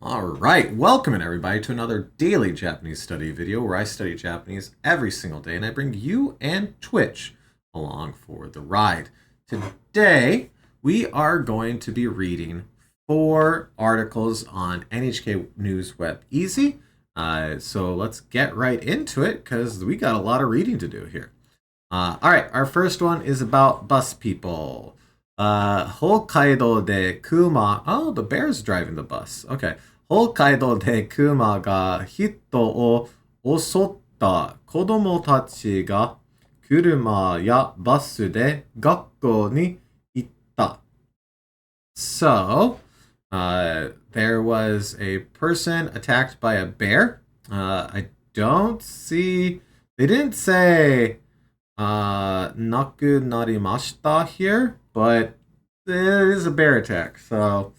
Alright, welcome everybody to another daily Japanese study video where I study Japanese every single day and I bring you and Twitch along for the ride. Today, we are going to be reading 4 articles on NHK News Web Easy. So let's get right into it because we got a lot of reading to do here. Alright, our first one is about bus people. Hokkaido de Kuma. Oh, the bear's driving the bus. Okay. Hokkaido de Kuma ga hito o osotta kodomo tachi ga kuruma ya basu de gakko ni itta. So, there was a person attacked by a bear. I don't see. They didn't say naku narimashita here, but it is a bear attack, so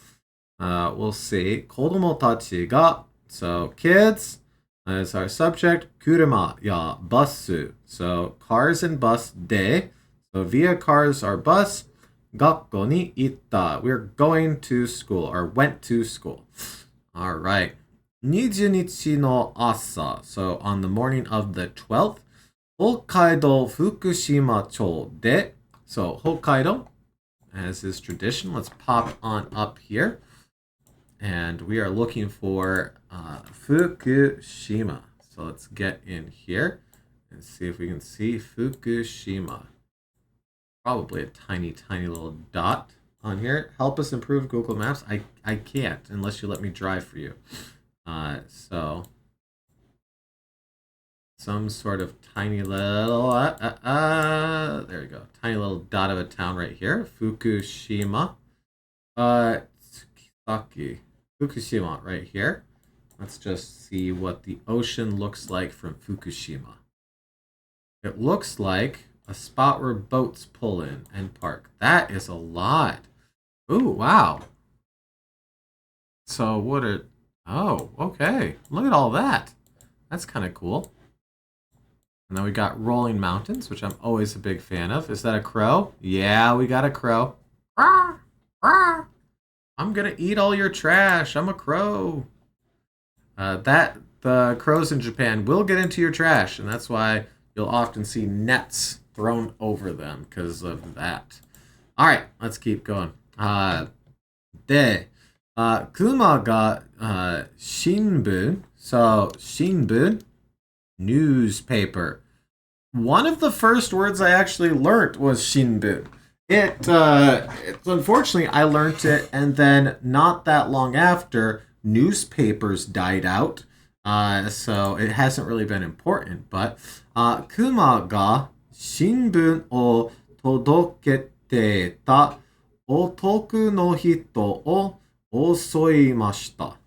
we'll see. Kodomo tachi ga, so kids is our subject. Kuruma ya basu, so cars and bus de, so via cars or bus. Gakko ni itta, we're going to school or went to school. All right. 20日の朝, so on the morning of the 12th. 北海道福島町で, so Hokkaido, as is tradition, let's pop on up here. And we are looking for Fukushima. So let's get in here and see if we can see Fukushima. Probably a tiny, tiny little dot on here. Help us improve Google Maps. I can't unless you let me drive for you. So some sort of tiny little, there we go. Tiny little dot of a town right here. Fukushima. Tsukisaki. Fukushima right here. Let's just see what the ocean looks like from Fukushima. It looks like a spot where boats pull in and park. That is a lot. Ooh, wow. So what are... Oh, okay. Look at all that. That's kind of cool. And then we got rolling mountains, which I'm always a big fan of. Is that a crow? Yeah, we got a crow. Rawr, rawr. I'm gonna eat all your trash. I'm a crow. The crows in Japan will get into your trash, and that's why you'll often see nets thrown over them because of that. All right, let's keep going. Kuma ga shinbun. So shinbun, newspaper. One of the first words I actually learnt was shinbun. It's unfortunately I learnt it, and then not that long after, newspapers died out. So it hasn't really been important. But Kuma ga shinbun o todokete ta otoku no hito o osoimashita.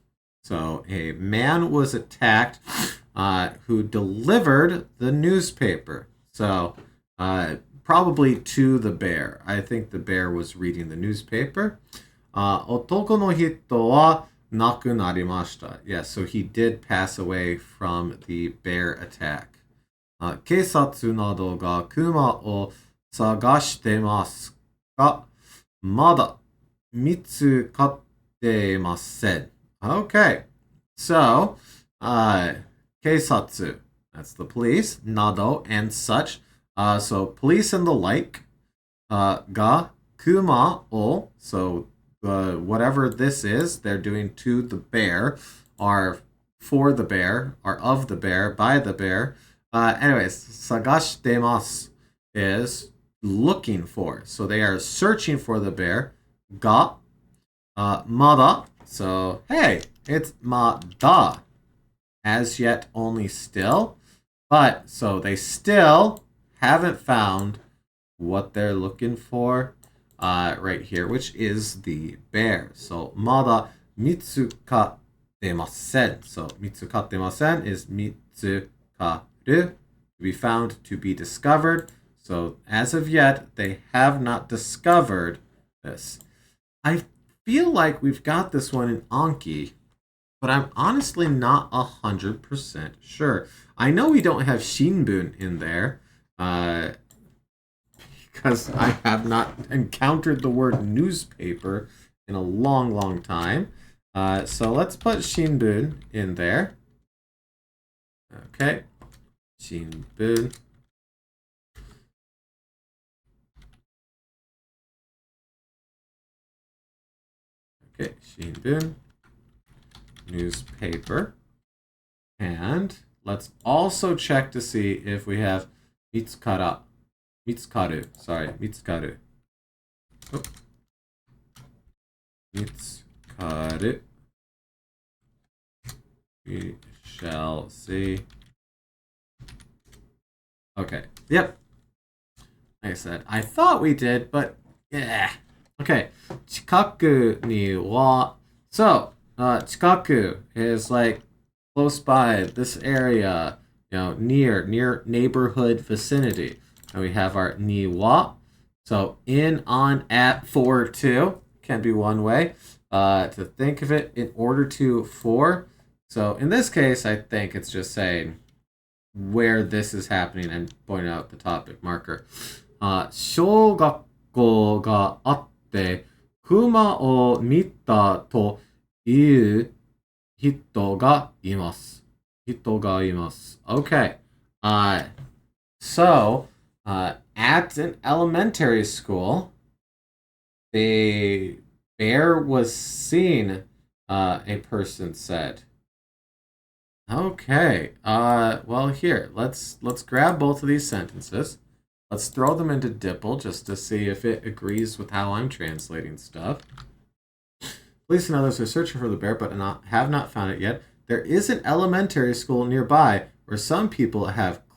So a man was attacked who delivered the newspaper. So probably to the bear. I think the bear was reading the newspaper. Otoko no hito wa naku narimashita. Yes, so he did pass away from the bear attack. Keisatsu nado ga kuma o sagashite masu ga mada mitsukattemasen. Okay, so keisatsu, that's the police, nado and such. So police and the like. Ga kuma o, so whatever this is, they're doing to the bear, are for the bear, are of the bear, by the bear. Anyways, sagashitemasu is looking for. So they are searching for the bear. Ga, mada. So, hey, it's mada. As yet, only still. But, so they still haven't found what they're looking for right here, which is the bear. So, mada mitsukatemasen. So, mitsukatemasen is mitsukaru, to be found, to be discovered. So, as of yet, they have not discovered this. I feel like we've got this one in Anki, but I'm honestly not 100% sure. I know we don't have Shinbun in there, because I have not encountered the word newspaper in a long, long time. So let's put shinbun in there. Okay. Shinbun. Okay, shinbun. Newspaper. And let's also check to see if we have mitsukara. Mitsukaru. Sorry, mitsukaru. Oh. Mitsukaru. We shall see. Okay. Yep. Like I said, I thought we did, but yeah. Okay. Chikaku ni wa. So, chikaku is like close by this area, near neighborhood vicinity. And we have our ni wa. So, in, on, at, for, to. Can be one way to think of it. In order to, for. So, in this case, I think it's just saying where this is happening and pointing out the topic marker. 小学校があって、熊を見たという人がいます。人がいます。Okay. So, at an elementary school, the bear was seen, a person said. Okay. Well, here, let's grab both of these sentences. Let's throw them into DIPL just to see if it agrees with how I'm translating stuff. Police and others are searching for the bear, but have not found it yet. There is an elementary school nearby where some people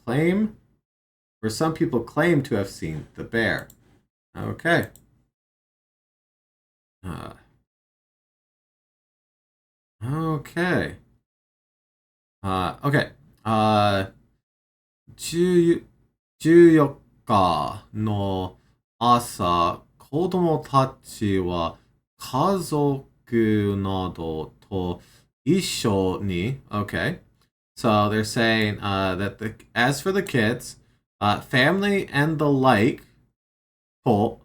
claim to have seen the bear. Okay. Okay. Okay. 14日の朝、子供たちは家族などと一緒に、okay. So they're saying that as for the kids, family and the like, と、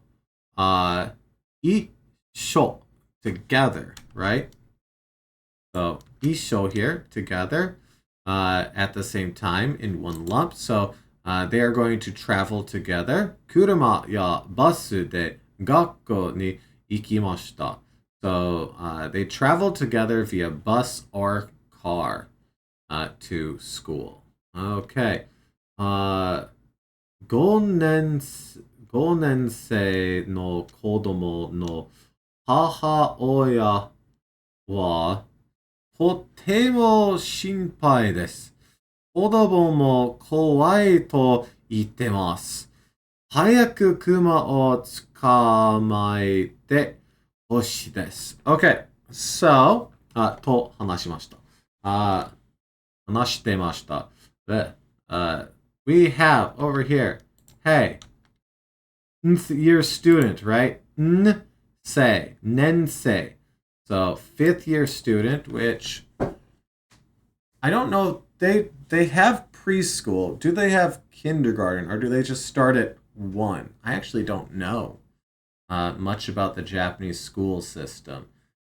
一緒, together, right? So 一緒 here, together, at the same time in one lump. So they are going to travel together. 車やバスで学校に行きました. So they travel together via bus or car to school. Okay. 5年生の子供の母親はとても心配です。子供も怖いと言ってます。早く熊を捕まえてほしいです。Okay, so, と話しました。話してました。We have over here, hey, nth year student, right? Nensei. So, fifth year student, which I don't know, they have preschool. Do they have kindergarten, or do they just start at 1? I actually don't know much about the Japanese school system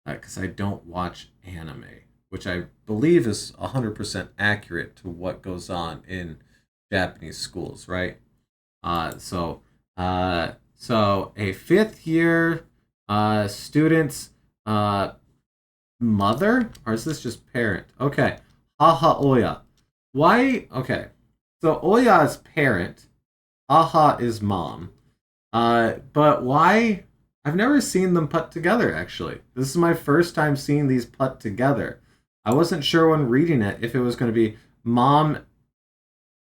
because I don't watch anime, which I believe is 100% accurate to what goes on in Japanese schools, right? So a fifth year student's mother, or is this just parent? Okay, haha oya. Why? Okay, so oya is parent, haha is mom. But why? I've never seen them put together, actually. This is my first time seeing these put together. I wasn't sure when reading it if it was going to be mom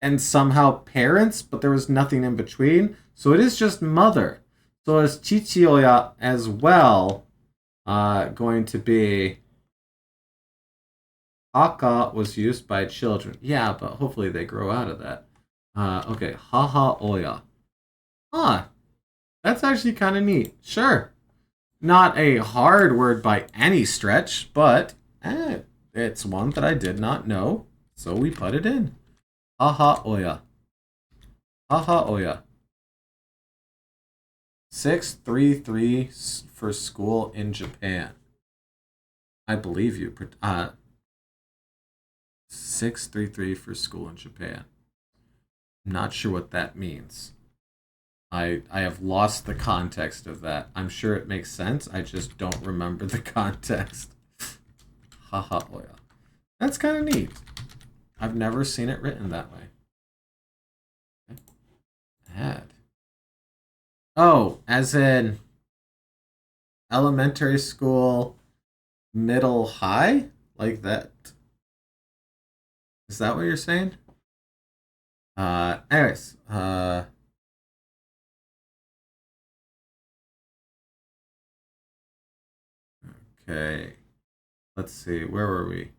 and somehow parents, but there was nothing in between. So it is just mother. So is chichioya as well going to be... Aka was used by children. Yeah, but hopefully they grow out of that. Okay, haha oya. Huh. That's actually kind of neat. Sure. Not a hard word by any stretch, but it's one that I did not know, so we put it in. Haha oya. Haha oya. 633 for school in Japan. I believe you. 633 for school in Japan. I'm not sure what that means. I have lost the context of that. I'm sure it makes sense. I just don't remember the context. Haha, oya. That's kind of neat. I've never seen it written that way. Add. Oh, as in elementary school, middle, high? Like that? Is that what you're saying? Anyways, okay. Let's see. Where were we?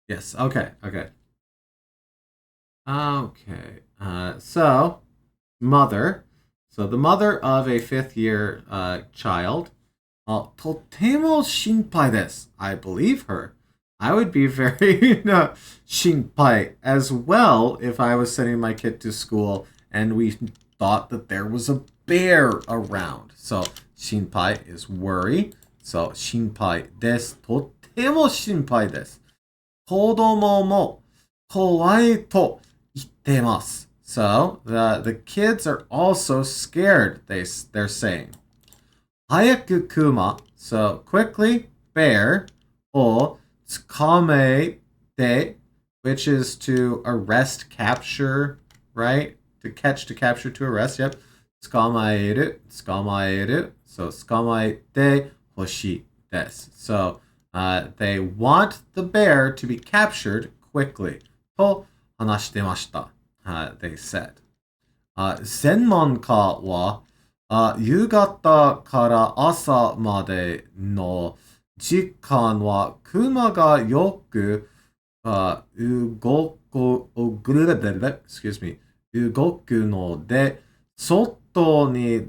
Yes. Okay. Okay. Okay. So mother. So the mother of a fifth year child. とても心配です. I believe her. I would be very 心配 as well if I was sending my kid to school and we thought that there was a bear around. So 心配 is worry. So 心配です。とても心配です。子供も怖いと言ってます. So the kids are also scared, they're saying. 早くクマ, so quickly, bear, を捕まえて, which is to arrest, capture, right? To catch, to capture, to arrest, yep. 捕まえる, so 捕まえてほしいです. So they want the bear to be captured quickly. と話してました. They said. 専門家は夕方から朝までの時間は熊がよく動く、excuse me, 動くので、外に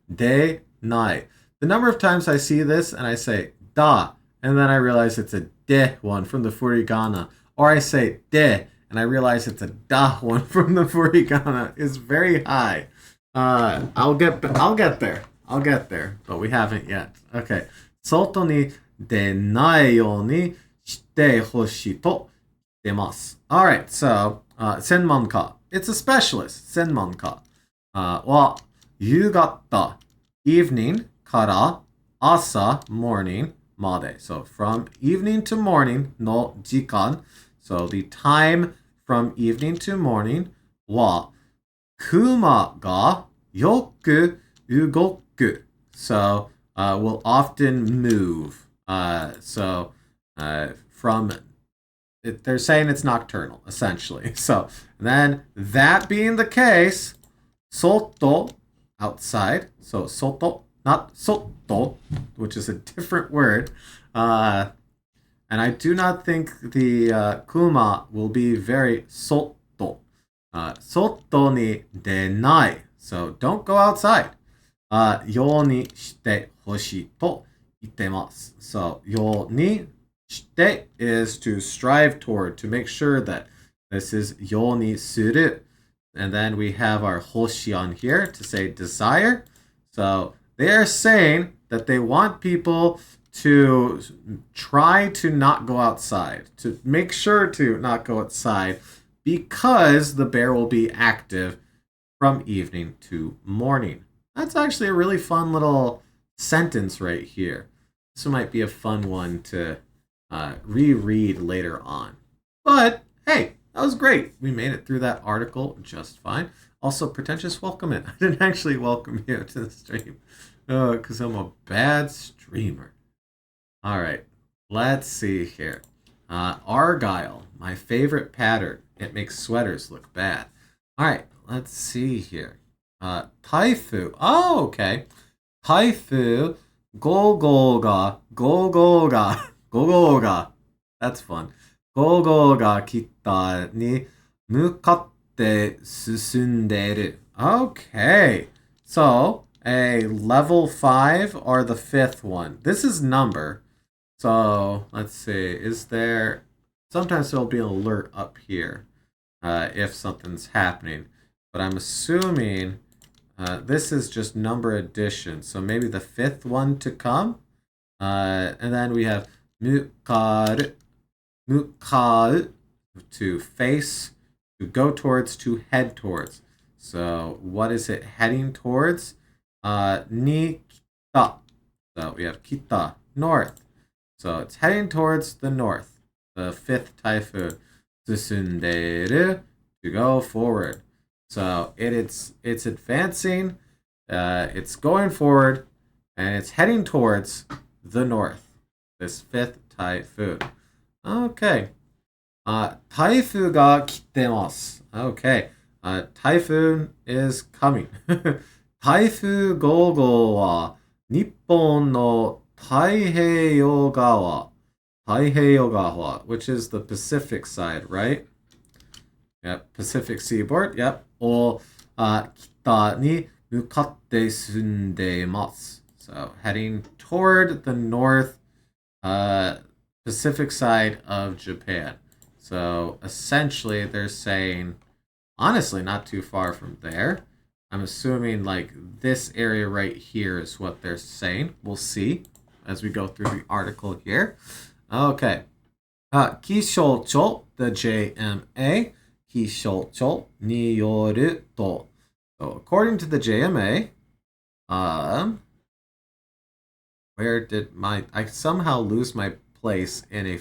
出ない. The number of times I see this and I say da, and then I realize it's a de one from the furigana, or I say de, and I realize it's a da one from the furigana is very high. I'll get there. But we haven't yet. Okay. 外に出ないようにしてほしいと言ってます. Alright, so, 専門家. It's a specialist. 専門家. は、夕方, evening から朝 morning まで. So from evening to morning の時間. So the time from evening to morning は熊がよく動く. So will often move. So from they're saying it's nocturnal essentially. So then that being the case, soto outside. So soto, not soto, which is a different word. And I do not think the kuma will be very soto. Soto ni denai. So don't go outside. Yo ni shite hoshii to itemasu. So yo ni shite is to strive toward, to make sure that this is yo ni suru. And then we have our hoshi on here to say desire. So they are saying that they want people to try to not go outside, to make sure to not go outside, because the bear will be active from evening to morning. That's actually a really fun little sentence right here. This might be a fun one to reread later on. But hey, that was great. We made it through that article just fine. Also, pretentious, welcome in. I didn't actually welcome you to the stream because I'm a bad streamer. All right, let's see here. Argyle, my favorite pattern. It makes sweaters look bad. All right, let's see here. Taifu. Oh, okay. Taifu, go ga. That's fun. Go ga kita ni mukatte susunderu. Okay. So, a level 5 or the 5th one. This is number. So, let's see. Is there... Sometimes there'll be an alert up here if something's happening. But I'm assuming This is just number addition. So maybe the fifth one to come. And then we have mukar, to face, to go towards, to head towards. So what is it heading towards? Ni kita. So we have kita, north. So it's heading towards the north. The fifth typhoon. Tsusunderu, to go forward. So it's advancing, it's going forward, and it's heading towards the north. This fifth typhoon. Okay. Typhoon ga kitemasu. Okay. Typhoon is coming. Typhoon 5号は日本の太平洋側. Which is the Pacific side, right? Yep, Pacific seaboard. Yep. を北に向かって進んでいます. So heading toward the north Pacific side of Japan. So essentially they're saying, honestly, not too far from there. I'm assuming like this area right here is what they're saying. We'll see as we go through the article here. Okay. Kishocho, the JMA. Kishocho ni yoru to. So according to the JMA, where did I somehow lose my place in a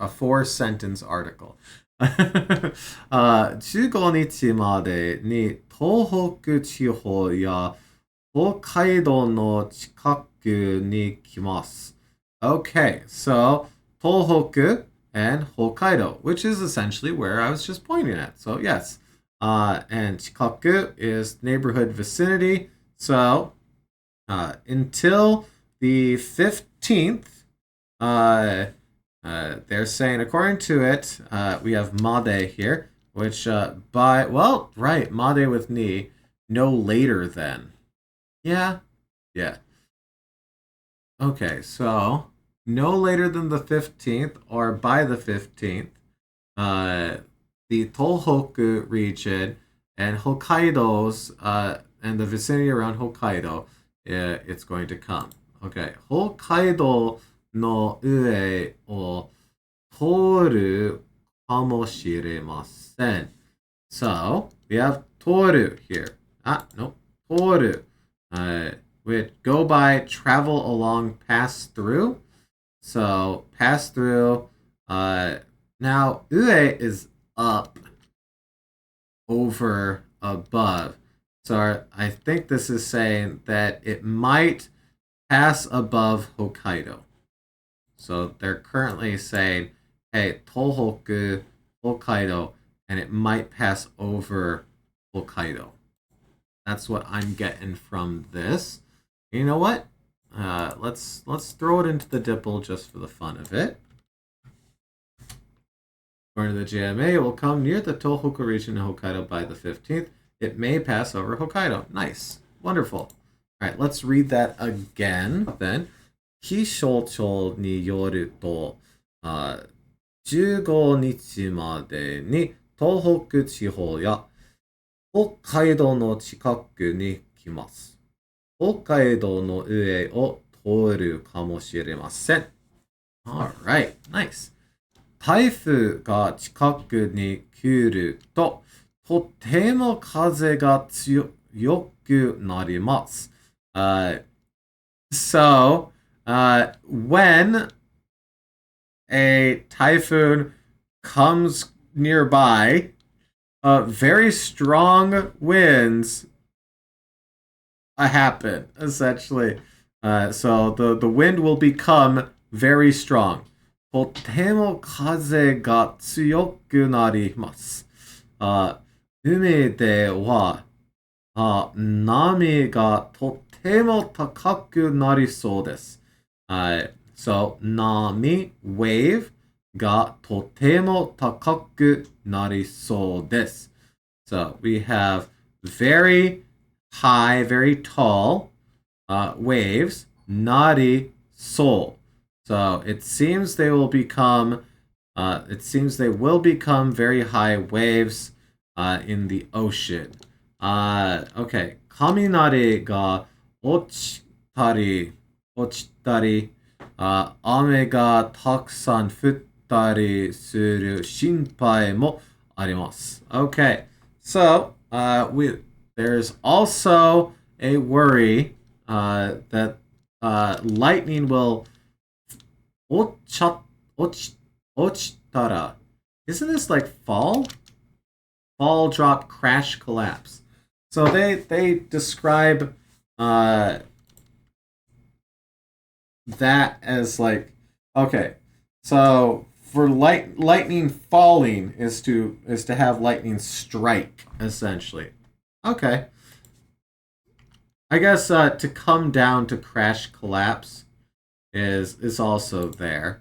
four-sentence article. 15日までに東北地方や北海道の近くに来ます. Okay, so 東北 and Hokkaido, which is essentially where I was just pointing at. So yes, and chikaku is neighborhood vicinity. So until the 15th, they're saying, according to it, we have Made here, which Made with ni, no later than. Yeah. Okay, so no later than the 15th or by the 15th, the Tohoku region and Hokkaido's, and the vicinity around Hokkaido, it's going to come. Okay, Hokkaido no ue o toru kamoshiremasen. So we have toru here. Toru. Which go by, travel along, pass through. So pass through. Now ue is up, over, above. So I think this is saying that it might pass above Hokkaido. So they're currently saying, hey, Tohoku, Hokkaido, and it might pass over Hokkaido. That's what I'm getting from this. You know what? Let's throw it into the DIPL just for the fun of it. According to the JMA, it will come near the Tohoku region in Hokkaido by the 15th. It may pass over Hokkaido. Nice. Wonderful. All right, let's read that again then. 気象庁によると、15日までに東北地方や北海道の近くに来ます。北海道の上を通るかもしれません。Alright, nice. 台風が近くに来ると、とても風が強くなります。So, when a typhoon comes nearby, very strong winds happen, essentially. So the wind will become very strong. とても風が強くなります。海では波がとても高くなりそうです。So 波 wave がとても高くなりそうです。So we have very high, very tall waves, なりそう. So it seems they will become very high waves in the ocean. Okay. 雷が落ちたり、雨がたくさん降ったりする心配もあります。Okay. So, there's also a worry that lightning will 落ちたら. Isn't this like fall? Fall, drop, crash, collapse. So they describe uh, that as like, okay, so for lightning falling is to have lightning strike essentially. Okay, I guess to come down, to crash, collapse is also there.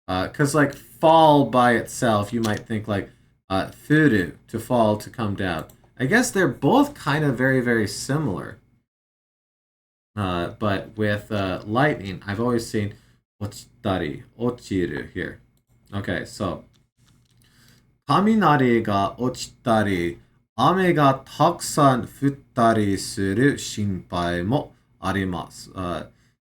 Because like fall by itself, you might think like furu, to fall, to come down. I guess they're both kind of very, very similar. But with lightning, I've always seen ochitari, ochiru here. Okay, so 雷が落ちたり、雨がたくさん降ったりする心配もあります。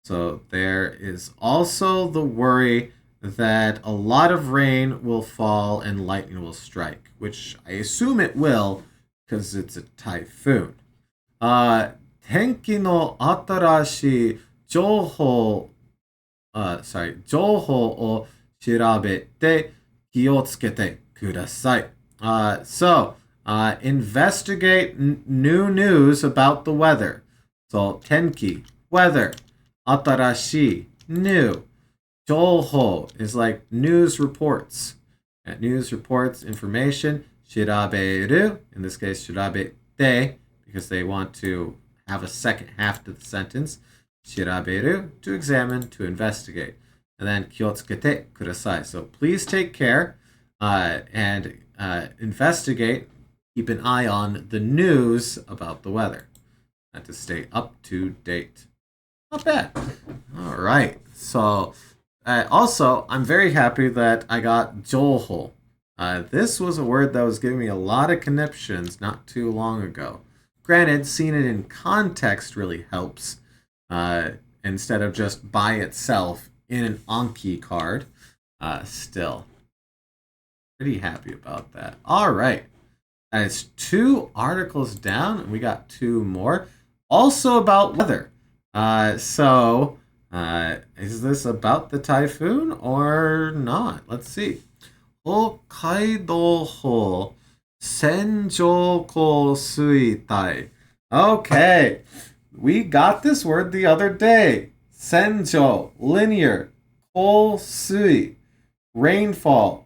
So there is also the worry that a lot of rain will fall and lightning will strike, which I assume it will because it's a typhoon. 天気の新しい情報を調べて気をつけてください. Investigate new news about the weather. So, 天気, weather. 新しい, new. 情報 is like news reports. News reports, information. 調べる, in this case, 調べて, because they want to have a second half to the sentence. 調べる, to examine, to investigate. And then 気をつけてください. So please take care and investigate. Keep an eye on the news about the weather and to stay up to date. Not bad. All right. So also, I'm very happy that I got 情報. This was a word that was giving me a lot of conniptions not too long ago. Granted, seeing it in context really helps instead of just by itself in an Anki card. Still, pretty happy about that. All right. It's 2 articles down, and we got 2 more. Also about weather. Is this about the typhoon or not? Let's see. 北海道法線状降水帯. Okay, we got this word the other day. 線状, linear. 降水, rainfall.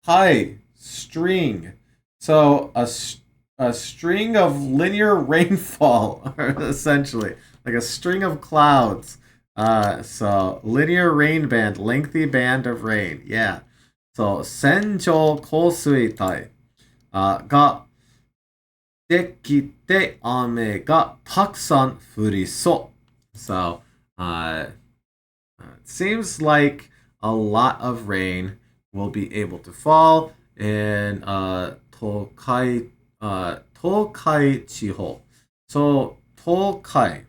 帯, string. So a string of linear rainfall, essentially, like a string of clouds. So linear rain band, lengthy band of rain. Yeah. So 線状降水帯ができて雨がたくさん降りそう. So it seems like a lot of rain will be able to fall in 東海地方. So 東海,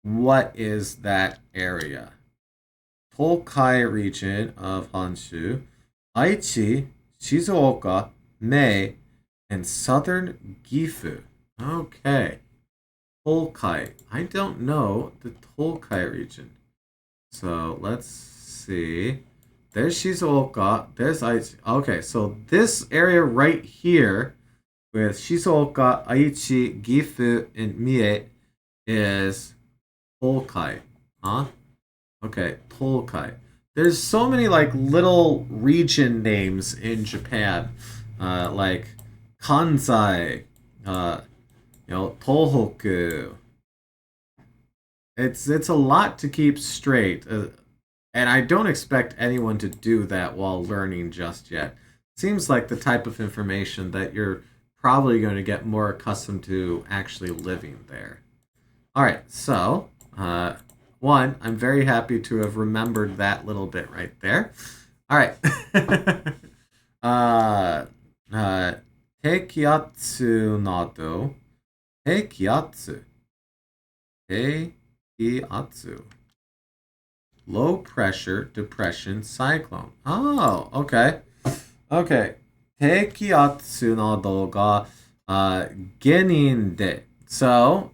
what is that area? 東海 region of Honshu, Aichi, Shizuoka, Mei, and southern Gifu. Okay. Tokai. I don't know the Tokai region. So let's see. There's Shizuoka. There's Aichi. Okay, so this area right here with Shizuoka, Aichi, Gifu, and Mie is Tokai. Huh? Okay, Tokai. There's so many like little region names in Japan, like Kanzai, Tohoku. It's a lot to keep straight, and I don't expect anyone to do that while learning just yet. Seems like the type of information that you're probably going to get more accustomed to actually living there. All right, so one, I'm very happy to have remembered that little bit right there. All right. Teikatsu nado 低気圧。低気圧。Low pressure depression cyclone. Oh, okay. Okay. 低気圧などが、原因で。So,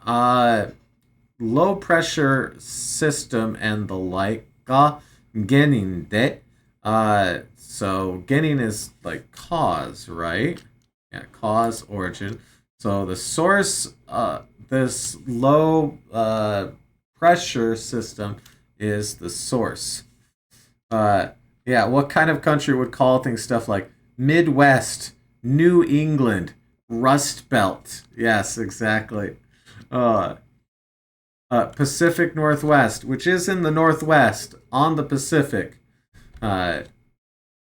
low pressure system and the like が原因で. So, 原因 is like cause, right? Yeah, cause, origin. So the source, this low pressure system is the source. Yeah, what kind of country would call things stuff like Midwest, New England, Rust Belt? Yes, exactly. Uh, Pacific Northwest, which is in the Northwest on the Pacific. There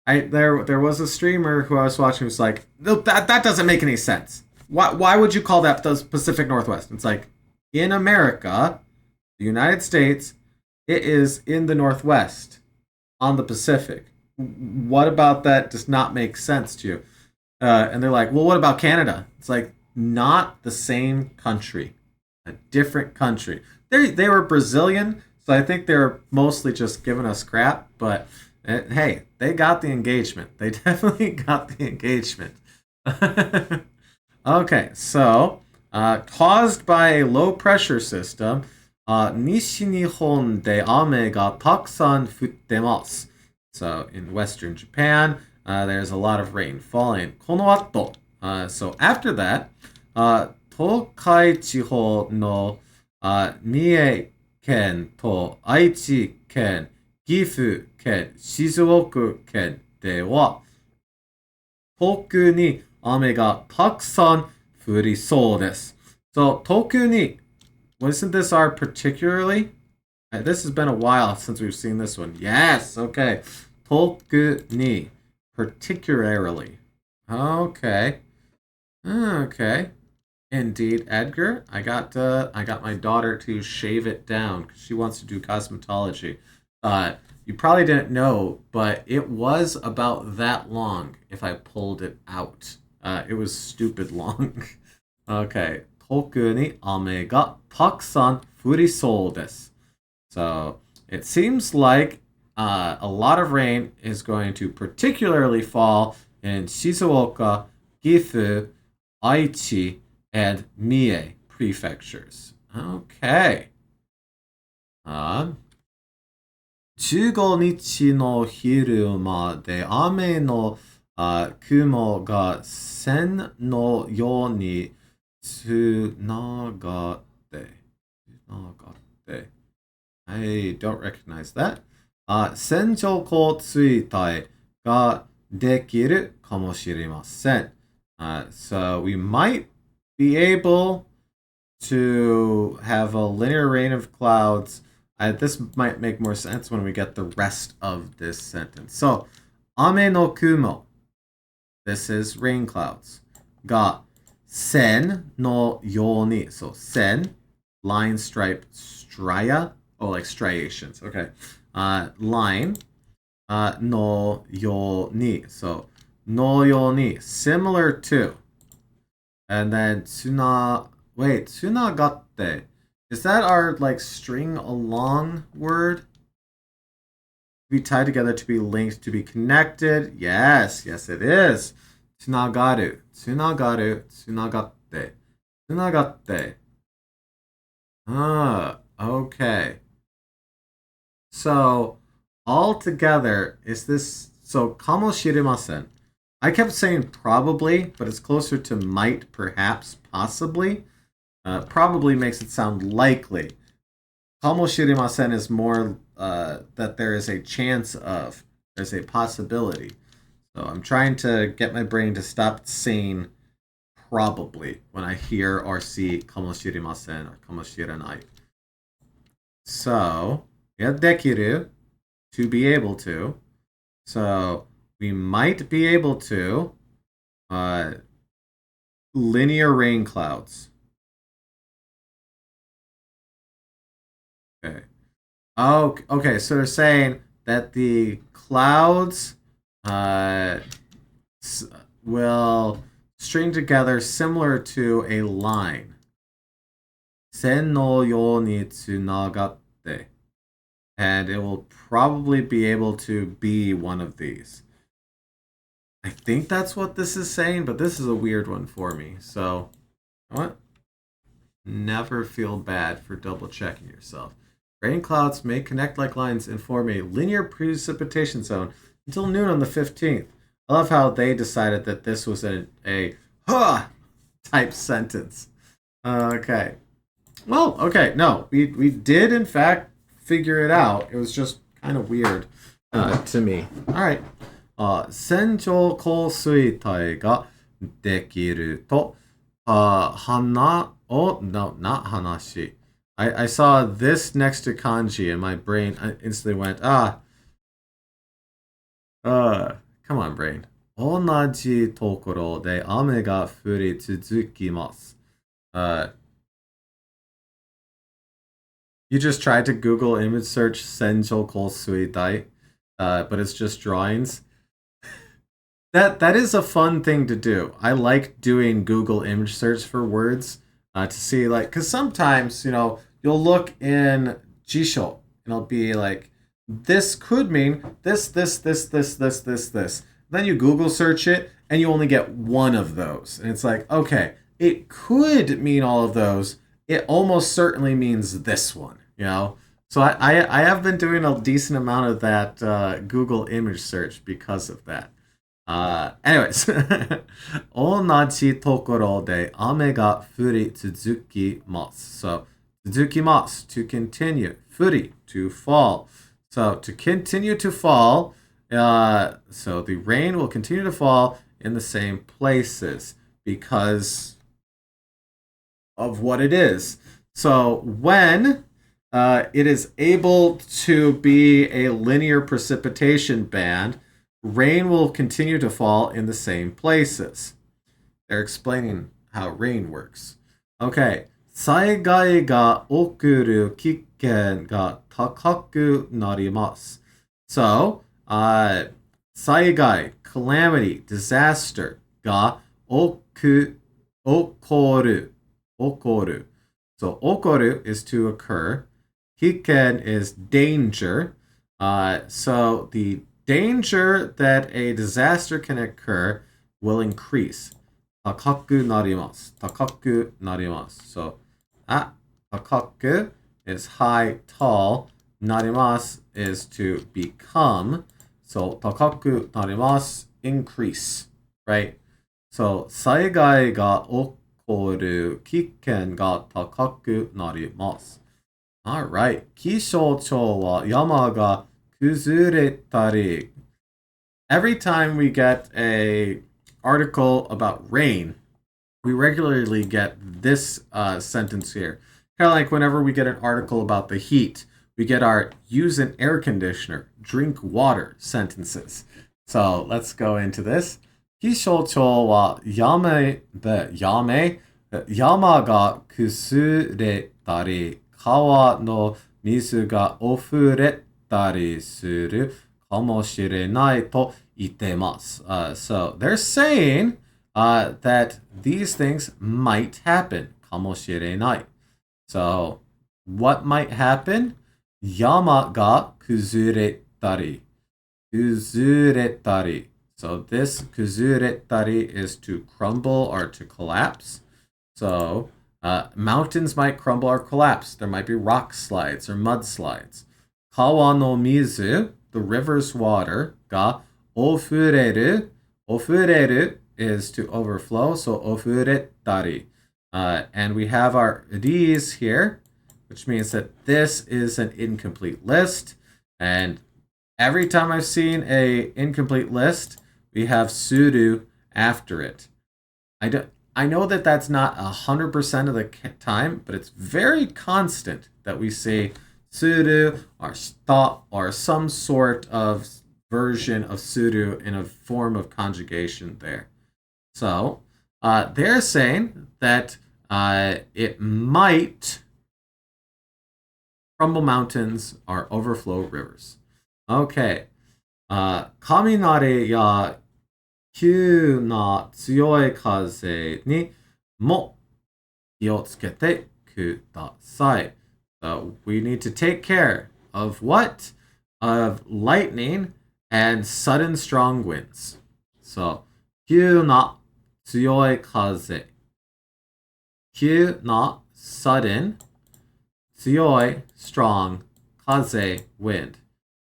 was a streamer who I was watching who was like, no, that doesn't make any sense. Why would you call that the Pacific Northwest? It's like, in America, the United States, it is in the Northwest on the Pacific. What about that does not make sense to you? And they're like, well, what about Canada? It's like, not the same country, a different country. They were Brazilian, so I think they're mostly just giving us crap, but hey, they got the engagement. They definitely got the engagement. Okay, so caused by a low pressure system, 西日本で雨がたくさん降ってます. So in western Japan, there's a lot of rain falling. この後, so after that, 東海地方の、三重県と愛知県、岐阜県、静岡県では、特に雨がたくさん降りそうです. So, 特に, wasn't this our particularly? This has been a while since we've seen this one. Yes, okay. 特に, particularly. Okay. Okay. Indeed, Edgar. I got my daughter to shave it down because she wants to do cosmetology. You probably didn't know, but it was about that long if I pulled it out. It was stupid long. Okay. 特に雨がたくさん降りそうです. So it seems like a lot of rain is going to particularly fall in Shizuoka, Gifu, Aichi, and Mie prefectures. Okay. 15日の昼まで雨の雲が線のようにつながって、I don't recognize that. 線状降水帯ができるかもしれません. So we might be able to have a linear rain of clouds. This might make more sense when we get the rest of this sentence. So, 雨の雲. This is rain clouds. が線のように. So, 線, line, stripe, stria. Oh, like striations. Okay. Line. のように. So, のように. Similar to. And then, tsunagatte. Is that our, like, string along word? To be tied together, to be linked, to be connected? Yes, it is. Tsunagaru. Tsunagatte. Okay. So, all together, is this... So, kamoshiremasen. I kept saying probably, but it's closer to might, perhaps, possibly. Probably makes it sound likely. Kamoshirimasen is more that there is a chance of, there's a possibility. So I'm trying to get my brain to stop saying probably when I hear or see kamoshirimasen or kamoshiranai. So, yeah, dekiru, to be able to. So we might be able to linear rain clouds. Okay. Oh, okay. So they're saying that the clouds will string together similar to a line. 線のようにつながって. And it will probably be able to be one of these. I think that's what this is saying, but this is a weird one for me. So, what? Never feel bad for double checking yourself. Rain clouds may connect like lines and form a linear precipitation zone until noon on the 15th. I love how they decided that this was a huh type sentence. Okay. Well, okay, no, we did in fact figure it out. It was just kind of weird to me. All right. 線状降水帯ができると、no, not hanashi. I saw this next to kanji and my brain instantly went, come on, brain. 同じところで雨が降り続きます。You just tried to Google image search Senjo Kosui Dai, but it's just drawings. That is a fun thing to do. I like doing Google image search for words to see, like, because sometimes, you'll look in Jisho and it'll be like, this could mean this. Then you Google search it and you only get one of those. And it's like, okay, it could mean all of those. It almost certainly means this one, So I have been doing a decent amount of that Google image search because of that. Anyways, 同じところで雨が降り続きます。So, 続きます to continue. 降り to fall. So, to continue to fall, so the rain will continue to fall in the same places because of what it is. So, when it is able to be a linear precipitation band, rain will continue to fall in the same places. They're explaining how rain works. Okay. 災害が起こる危険が高くなります。So, 災害, calamity, disaster が起こる. So, 起こる is to occur. 危険 is danger. So, the danger that a disaster can occur will increase. 高くなります. So, 高く is high, tall. なります is to become. So, 高くなります increase, right? So, 災害が起こる危険が高くなります. Alright. 気象庁は山が崩れたり. Every time we get a article about rain, we regularly get this sentence here. Kind of like whenever we get an article about the heat, we get our use an air conditioner, drink water sentences. So let's go into this. 気象庁は山が崩れたり、川の水が溢れたりするかもしれないと言ってます。So they're saying that these things might happen. かもしれない. So what might happen? 山が崩れたり. So this 崩れたり is to crumble or to collapse. So mountains might crumble or collapse. There might be rock slides or mudslides. 川の水, the river's water, が溢れる is to overflow, so 溢れたり. And we have our these here, which means that this is an incomplete list. And every time I've seen a incomplete list, we have suru after it. I know that that's not 100% of the time, but it's very constant that we say suru or stop or some sort of version of suru in a form of conjugation there. So they're saying that it might crumble mountains or overflow rivers. Okay. 雷や急な強い風にも気をつけてく kudasai. So we need to take care of what? Of lightning and sudden strong winds. So, 急な強い風。急な sudden 強い strong 風 wind.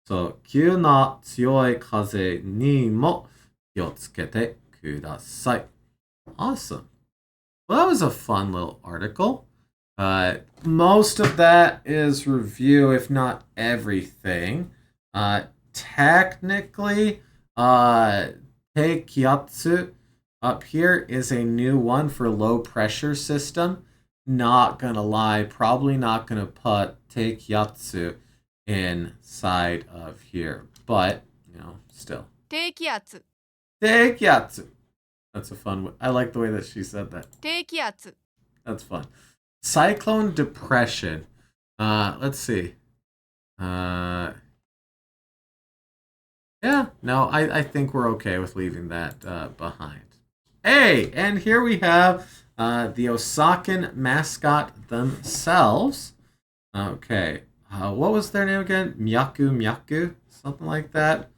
So, 急な強い風にも気をつけてください. Awesome. Well, that was a fun little article. Most of that is review, if not everything. Technically, Teikyatsu up here is a new one for low pressure system. Not gonna lie, probably not gonna put Teikyatsu inside of here, but you know, still. Teikyatsu. Teikyatsu. That's a fun one. I like the way that she said that. Teikyatsu. That's fun. Cyclone depression. Let's see. Yeah, no, I think we're okay with leaving that behind. Hey, and here we have the Osakan mascot themselves. Okay, what was their name again? Myaku? Something like that.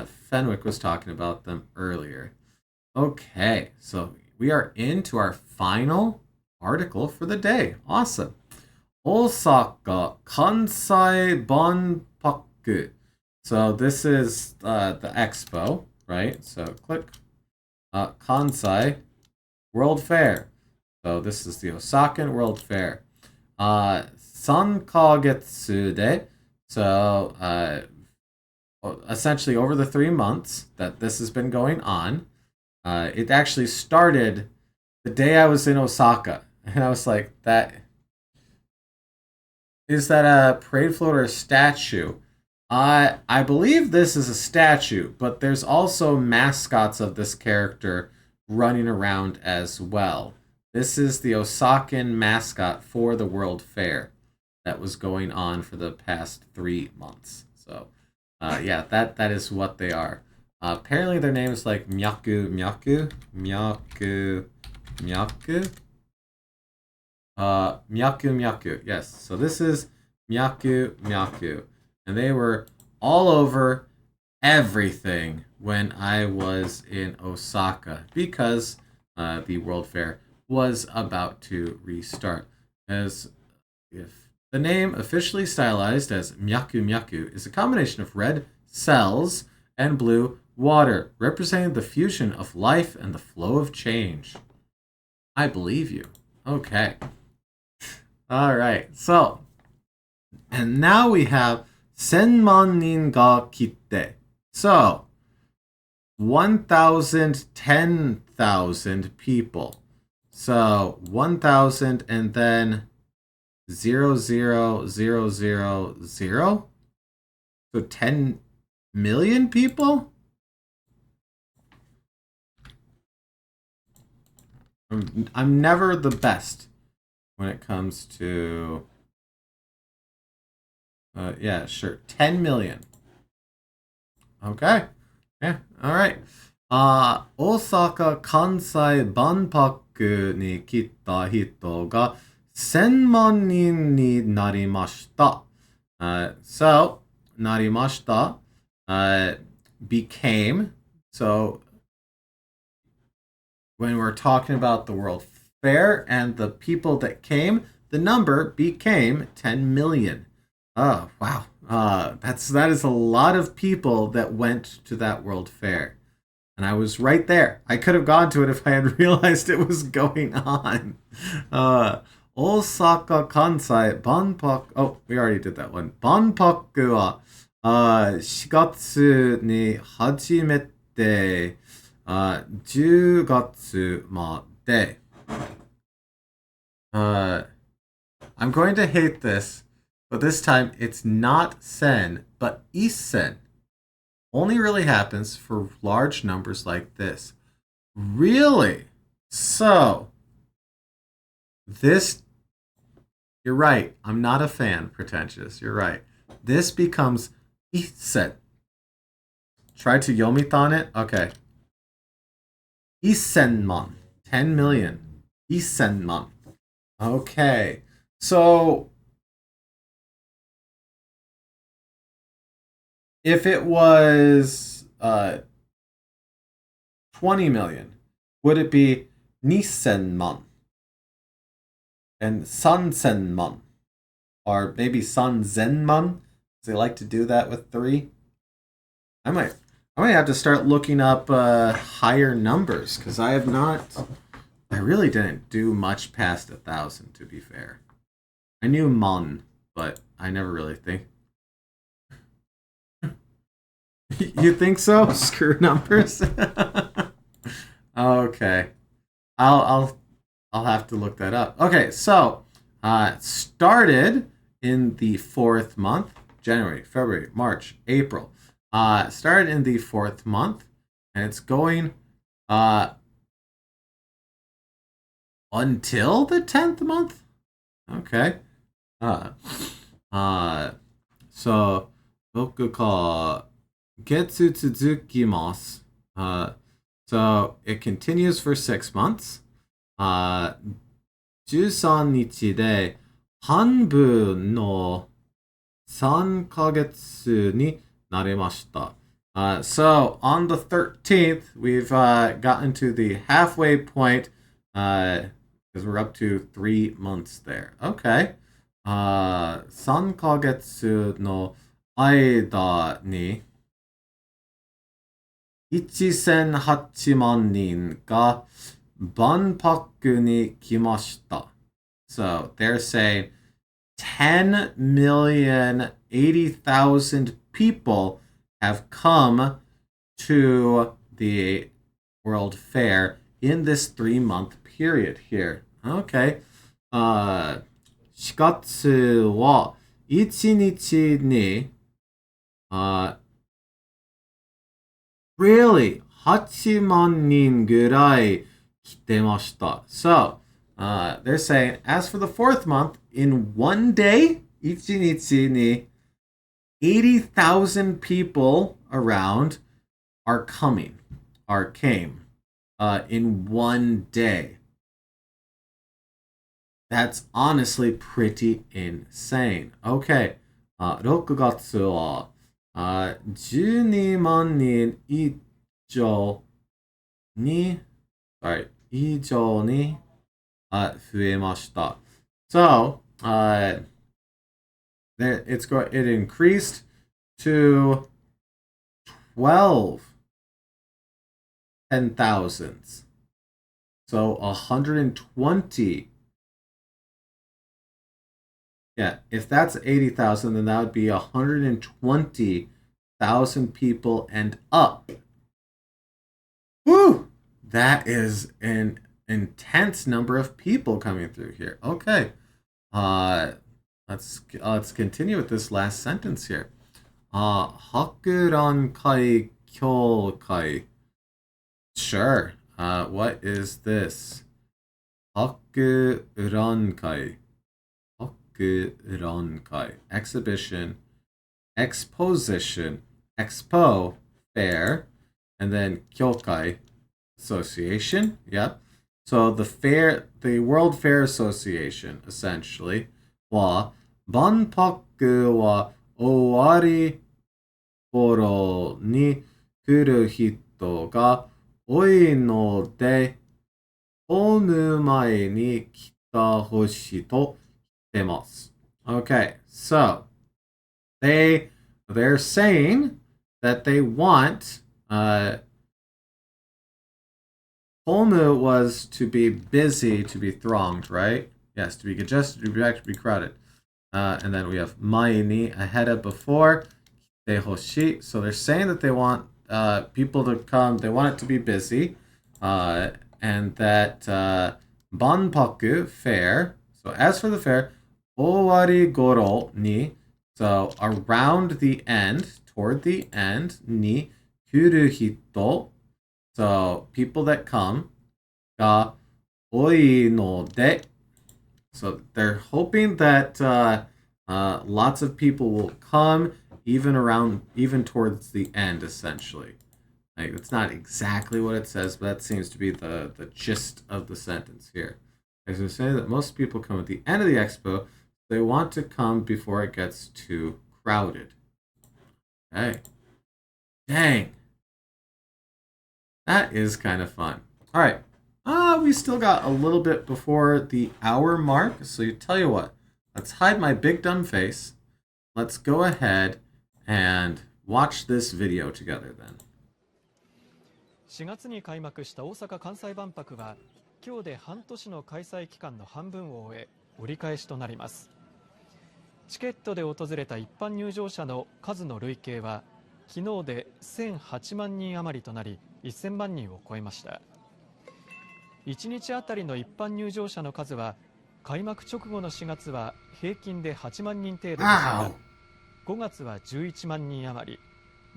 Fenwick was talking about them earlier. Okay, so we are into our final article for the day. Awesome. Osaka Kansai Banpaku. So this is the expo, right? So click Kansai World Fair. So this is the Osakan World Fair. 3ヶ月で so essentially over the 3 months that this has been going on, it actually started the day I was in Osaka. And I was like, is that a parade float or a statue? I believe this is a statue, but there's also mascots of this character running around as well. This is the Osakan mascot for the World Fair that was going on for the past 3 months. So, yeah, that is what they are. Apparently their name is like Myaku. Myaku. Yes. So this is Myaku. And they were all over everything when I was in Osaka because the World Fair was about to restart. As if the name officially stylized as Myaku is a combination of red cells and blue water, representing the fusion of life and the flow of change. I believe you. Okay. All right. So, and now we have 1000人が来て. So, 1,000, 10,000 people. So, 1,000 and then 0,0,0,0,0. So, 10 million people? I'm never the best when it comes to... yeah, sure. 10 million. Okay. Yeah, alright. Osaka Kansai Banpaku ni kita hito ga 1000万人になりました. So, なりました became. So, when we're talking about the World Fair and the people that came, the number became 10 million. Oh, wow. That is a lot of people that went to that World Fair. And I was right there. I could have gone to it if I had realized it was going on. Osaka Kansai Banpaku. Oh, we already did that one. Banpaku wa 4月に始めて10月まで. I'm going to hate this. But this time, it's not sen, but isen. Only really happens for large numbers like this. Really? So, this... You're right. I'm not a fan, pretentious. You're right. This becomes isen. Try to yomitan it? Okay. Isenman. 10 million. Isenman. Okay. So if it was 20 million, would it be Nisenman and Sansenman? Or maybe Sanzenman? They like to do that with 3. I might have to start looking up higher numbers because I have not. I really didn't do much past 1,000, to be fair. I knew mon, but I never really think. You think so? Screw numbers. Okay, I'll have to look that up. Okay, so started in the 4th month, January, February, March, April. Started in the 4th month, and it's going until the 10th month. Okay. So 僕か月続きます。So it continues for 6 months. 13日で半分の3ヶ月になりました。So on the 13th, we've gotten to the halfway point because we're up to 3 months there. Okay. 3ヶ月の間に1008万人が万博に来ました。So they're saying 10,080,000 people have come to the World Fair in this 3-month period here. Okay. 4月は1日にreally 8万人ぐらい来てました。So, they're saying, as for the 4th month, in one day, 1日に 80,000 people around are came in one day. That's honestly pretty insane. Okay. 6月は12万人以上に増えました。So, it increased to 12 10,000s. So 120. Yeah, if that's 80,000, then that would be 120,000 people and up. Woo! That is an intense number of people coming through here. Okay. Let's continue with this last sentence here. 博覧会協会. Sure. What is this? 博覧会. 博覧会. Exhibition, exposition, expo, fair, and then 協会, association. Yep. So the World Fair Association, essentially, は万博は終わり頃に来る人が多いので、来る前に来たほしいと言ってます。Okay, so they're saying that they want Holmu was to be busy, to be thronged, right? Yes, to be congested, to be crowded. And then we have Maini ahead of before. Dehoshi. So they're saying that they want people to come. They want it to be busy. And that Banpaku, fair. So as for the fair, Owari Goro ni. So around the end, toward the end, ni kuru hito. So people that come, ga oi no de. So they're hoping that lots of people will come, even towards the end, essentially. Like, that's not exactly what it says, but that seems to be the gist of the sentence here. As I say that most people come at the end of the expo. They want to come before it gets too crowded. Okay. Dang. That is kind of fun. All right. We still got a little bit before the hour mark. So you tell you what. Let's hide my big dumb face. Let's go ahead and watch this video together then. 4月に開幕した大阪・関西万博は今日で半年の開催期間の半分を終え折り返しとなります。チケットで訪れた一般入場者の数の累計は昨日で1008万人余りとなり1000万人を超えました。1日あたりの一般入場者の数は開幕直後の4月は平均で8万人程度でしたが、5月は11万人余り、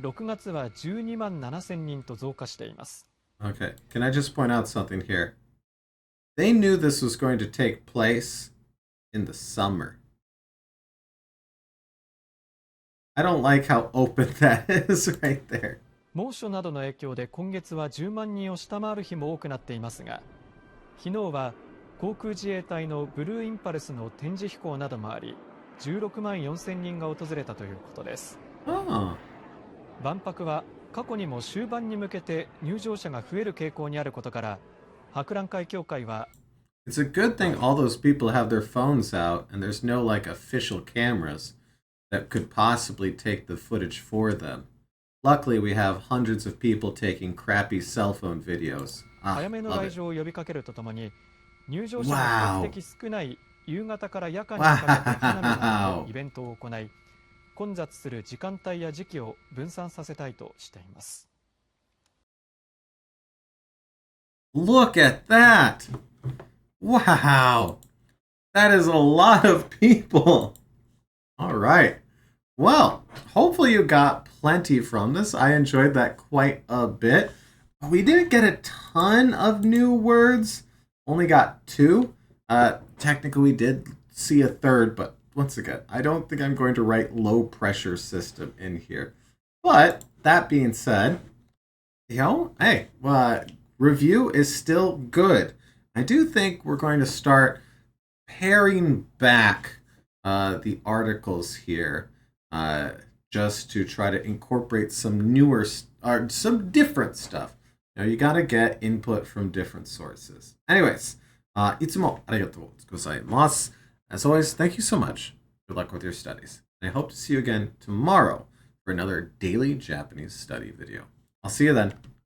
6月は12万7000人と増加しています。Okay, can I just point out something here? They knew this was going to take place in the summer. I don't like how open that is right there. 猛暑などの影響で今月は10万人を下回る日も多くなっていますが、昨日は航空自衛隊のブルーインパルスの展示飛行などもあり、16万4000人が訪れたということです。万博は過去にも終盤に向けて入場者が増える傾向にあることから、博覧会協会は It's a good thing all those people have their phones out and there's no like official cameras that could possibly take the footage for them. Luckily, we have hundreds of people taking crappy cell phone videos. 早めの来場を呼びかけるとともに、入場者が比較的少ない夕方から夜間にかけて花見などのイベントを行い、混雑する時間帯や時期を分散させたいとしています。Look at that! Wow! That is a lot of people! Alright. Well, hopefully you got plenty from this. I enjoyed that quite a bit. We didn't get a ton of new words. Only got 2. Technically, we did see a third, but once again, I don't think I'm going to write low pressure system in here. But that being said, hey, review is still good. I do think we're going to start paring back the articles here just to try to incorporate some newer, or some different stuff. You got to get input from different sources. Anyways, いつもありがとうございます. As always, thank you so much. Good luck with your studies. And I hope to see you again tomorrow for another daily Japanese study video. I'll see you then.